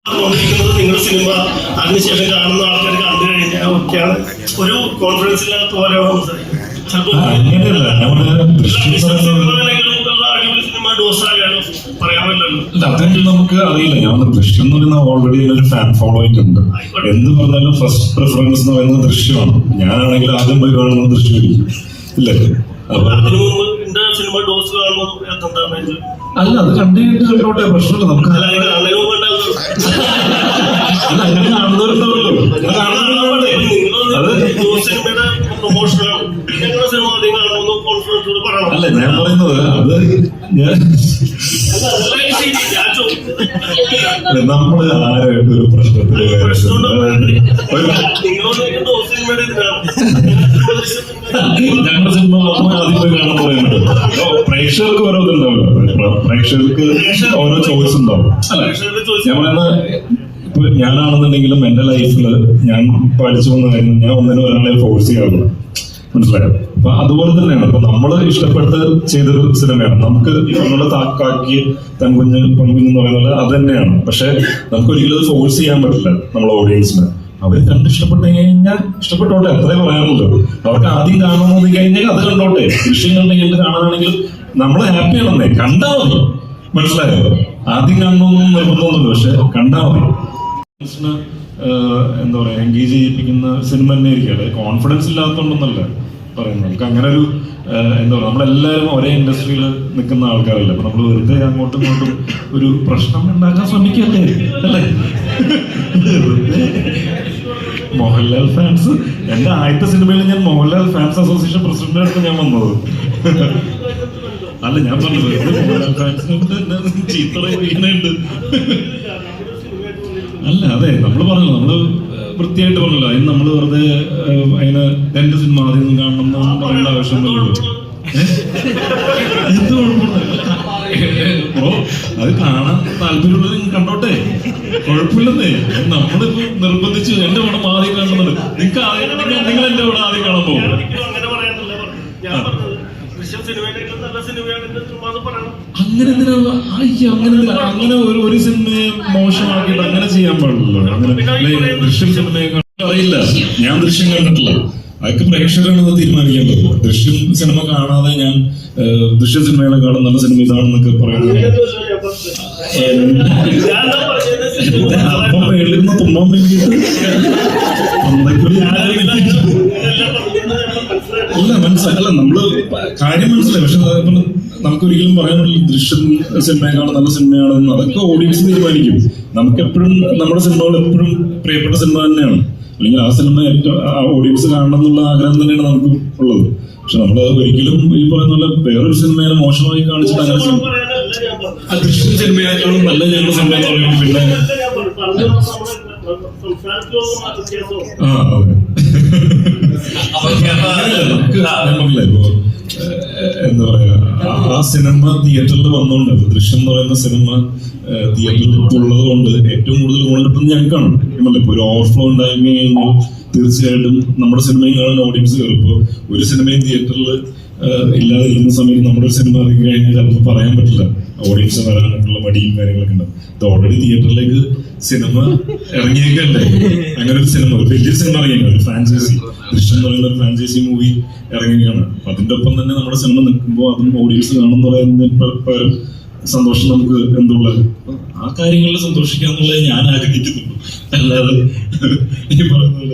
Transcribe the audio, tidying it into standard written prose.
നിങ്ങളുടെ സിനിമ അതിനുശേഷം കാണുന്ന ആൾക്കാർ കണ്ടു കഴിഞ്ഞാൽ ഒക്കെയാണ് ഒരു കോൺഫിഡൻസ് ഇല്ലാത്ത പോലെ ചിലപ്പോൾ സിനിമ ഡോസ് ആയാലും പറയാൻ പറ്റില്ലല്ലോ. അതെങ്കിൽ നമുക്ക് അറിയില്ല. ഞാൻ ദൃശ്യം എന്ന് പറയുന്ന ഓൾറെഡി ഒരു ഫാൻ ഫോളോയിങ് ഉണ്ട്. എന്ത് പറഞ്ഞാലും ഫസ്റ്റ് പ്രിഫറൻസ് എന്ന് പറയുന്നത് ദൃശ്യമാണ്. ഞാനാണെങ്കിൽ ആദ്യം പോയി കാണുന്നത് ദൃശ്യമായിരിക്കും, ഇല്ലേ? അപ്പൊ അതിനു മുമ്പ് എന്റെ സിനിമ ഡോസ് കാണുന്നത് അല്ല, അത് കണ്ടിട്ട് കണ്ടോട്ടെ, പ്രശ്നമില്ല. നമുക്ക് അതിനു മുമ്പ് അങ്ങനെ കാണുന്നവരുണ്ടാവല്ലോ. സിനിമയുടെ പ്രൊമോഷനാണ് ഞങ്ങളുടെ സിനിമ അധികം കാണുമെന്ന് കോൺഫിഡൻസ് പറയണം. അല്ല, ഞാൻ പറയുന്നത് അത് നമ്മള് ആരായിട്ട് ഒരു പ്രശ്നത്തില് ഞങ്ങളുടെ സിനിമ ആദ്യം പോയി കാണാൻ പറയുന്നത് പ്രേക്ഷകർക്ക് ഓരോ ഇതുണ്ടാവില്ല. പ്രേക്ഷകർക്ക് ഓരോ ചോയ്സ് ഉണ്ടാവും. അല്ല, ഞാൻ പറയുന്നത് ഇപ്പൊ ഞാനാണെന്നുണ്ടെങ്കിലും എന്റെ ലൈഫിൽ ഞാൻ പഠിച്ചു വന്ന കാര്യം ഞാൻ ഒന്നിനും ഒരാളെ ഫോഴ്സ് ചെയ്യാറുണ്ട്. മനസ്സിലായോ? അപ്പൊ അതുപോലെ തന്നെയാണ് ഇപ്പൊ നമ്മള് ഇഷ്ടപ്പെട്ട് ചെയ്തൊരു സിനിമയാണ്. നമുക്ക് നമ്മള് താക്കാക്കി തൻകുഞ്ഞ് പൊൻകുഞ്ഞ് എന്ന് പറയുന്നത് അത് തന്നെയാണ്. പക്ഷെ നമുക്ക് ഒരിക്കലും അത് ഫോഴ്സ് ചെയ്യാൻ പറ്റില്ല നമ്മളെ ഓഡിയൻസിന്. അവര് കണ്ട് ഇഷ്ടപ്പെട്ട് കഴിഞ്ഞാൽ ഇഷ്ടപ്പെട്ടോട്ടെ, അത്രേ പറയാനുള്ളൂ. അവർക്ക് ആദ്യം കാണണമെന്ന് കഴിഞ്ഞാൽ അത് കണ്ടോട്ടെ. ദൃശ്യം കണ്ടെങ്കിൽ കാണാനാണെങ്കിൽ നമ്മള് ഹാപ്പി ആണെന്നേ, കണ്ടാ മതി. മനസ്സിലായോ? ആദ്യം കാണണമെന്നും നിർബന്ധമൊന്നുമില്ല, പക്ഷെ കണ്ടാ മതി. എന്താ പറയാ, എൻഗേജ് ചെയ്യിപ്പിക്കുന്ന സിനിമ തന്നെ ആയിരിക്കും. അത് കോൺഫിഡൻസ് ഇല്ലാത്തതുകൊണ്ടൊന്നല്ല പറയുന്നത്. നമുക്ക് അങ്ങനെ ഒരു എന്താ പറയുക, നമ്മളെല്ലാവരും ഒരേ ഇൻഡസ്ട്രിയിൽ നിൽക്കുന്ന ആൾക്കാരല്ല. അപ്പൊ നമ്മൾ വെറുതെ അങ്ങോട്ടും ഇങ്ങോട്ടും ഒരു പ്രശ്നം ഉണ്ടാക്കാൻ ശ്രമിക്കല്ലേ, അല്ലേ? മോഹൻലാൽ ഫാൻസ്, എന്റെ ആദ്യത്തെ സിനിമയിൽ ഞാൻ മോഹൻലാൽ ഫാൻസ് അസോസിയേഷൻ പ്രസിഡന്റായിട്ട് ഞാൻ വന്നത്. അല്ല, ഞാൻ പറഞ്ഞത് മോഹൻലാൽ ഫാൻസിനെ ചീത്ത പറയുന്നുണ്ട്. അല്ല, അതെ, നമ്മൾ പറഞ്ഞല്ലോ, നമ്മള് വൃത്തിയായിട്ട് പറഞ്ഞല്ലോ. അതിന് നമ്മൾ വെറുതെ അതിന് എന്റെ സിനിമ ആദ്യം കാണണം എന്ന് പറയേണ്ട ആവശ്യമൊന്നുമില്ലല്ലോ. എന്ത് കുഴപ്പമില്ല, അത് കാണാൻ താല്പര്യമുള്ളത് കണ്ടോട്ടെ, കുഴപ്പമില്ലെന്നേ. നമ്മളിപ്പോ നിർബന്ധിച്ച് എന്റെ പടം ആദ്യം കാണുന്നുണ്ട്, നിങ്ങൾ എന്റെ പടം ആദ്യം കാണാൻ പോകും. അങ്ങനെ അങ്ങനെ ഒരു സിനിമയെ മോശമാക്കിയിട്ട് അങ്ങനെ ചെയ്യാൻ പാടില്ലല്ലോ. അങ്ങനെ ദൃശ്യം സിനിമയെ അറിയില്ല, ഞാൻ ദൃശ്യം കണ്ടിട്ടില്ല. അതൊക്കെ പ്രേക്ഷകരാണ് തീരുമാനിക്കേണ്ടത്. ദൃശ്യം സിനിമ കാണാതെ ഞാൻ ദൃശ്യ സിനിമകളെക്കാളും നല്ല സിനിമ ഇതാണെന്നൊക്കെ പറയുന്നത് അപ്പം മേളിരുന്ന തുമ്മാൻ വേണ്ടിയിട്ട് അല്ല, മനസ്സിലല്ല, നമ്മള് കാര്യം മനസ്സിലായി. പക്ഷെ നമുക്കൊരിക്കലും പറയാനുള്ള ദൃശ്യം സിനിമയെക്കാളും നല്ല സിനിമയാണെന്ന് അതൊക്കെ ഓഡിയൻസ് തീരുമാനിക്കും. നമുക്കെപ്പോഴും നമ്മുടെ സിനിമകൾ എപ്പോഴും പ്രിയപ്പെട്ട സിനിമ തന്നെയാണ്. അല്ലെങ്കിൽ ആ സിനിമ ഏറ്റവും ഓഡിയൻസ് കാണണം എന്നുള്ള ആഗ്രഹം തന്നെയാണ് നമുക്ക് ഉള്ളത്. പക്ഷെ നമ്മൾ ഒരിക്കലും ഈ പറയുന്ന പോലെ വേറൊരു സിനിമയെ മോശമായി കാണിച്ചിട്ട് അങ്ങനെ ദൃശ്യം സിനിമയെക്കാളും നല്ല ഞങ്ങളുടെ സിനിമ എന്ന് പറയുമ്പോൾ പിന്നെ എന്താ പറയാ, ആ സിനിമ തിയേറ്ററിൽ വന്നോണ്ട്, ദൃശ്യം എന്ന് പറയുന്ന സിനിമ തിയേറ്ററിൽ ഉള്ളത് കൊണ്ട് ഏറ്റവും കൂടുതൽ ഗുണം കിട്ടുന്നത് ഞങ്ങൾക്കാണ്. ഇപ്പൊ ഒരു ഓവർഫ്ലോ ഉണ്ടായി കഴിഞ്ഞാൽ തീർച്ചയായിട്ടും നമ്മുടെ സിനിമയും കാണാൻ ഓഡിയൻസ് കയറിപ്പോ ഒരു സിനിമയും തിയേറ്ററിൽ ഇല്ലാതിരിക്കുന്ന സമയത്ത് നമ്മുടെ ഒരു സിനിമ ഇറങ്ങി കഴിഞ്ഞാൽ ചിലപ്പോൾ പറയാൻ പറ്റില്ല, ഓഡിയൻസ് വരാനായിട്ടുള്ള മടിയും കാര്യങ്ങളൊക്കെ ഉണ്ടാവും. ഇത് ഓൾറെഡി തിയേറ്ററിലേക്ക് സിനിമ ഇറങ്ങിയേക്കല്ലേ, അങ്ങനെ ഒരു സിനിമ, ഒരു വലിയ സിനിമ ഇറങ്ങിയാണ്, ഒരു ഫ്രാഞ്ചൈസി ദൃശ്യം എന്ന് പറയുന്ന ഒരു ഫ്രാഞ്ചൈസി മൂവി ഇറങ്ങുകയാണ്. അപ്പൊ അതിന്റെ ഒപ്പം തന്നെ നമ്മുടെ സിനിമ നിൽക്കുമ്പോൾ അതും ഓഡിയൻസ് കാണുന്ന പറയുന്നതിന് സന്തോഷം നമുക്ക് എന്തുള്ളത്, ആ കാര്യങ്ങളിൽ സന്തോഷിക്കാന്നുള്ളത് ഞാൻ ആഗ്രഹിക്കുന്നുള്ളൂ. അല്ലാതെ ഈ പറയുന്നത്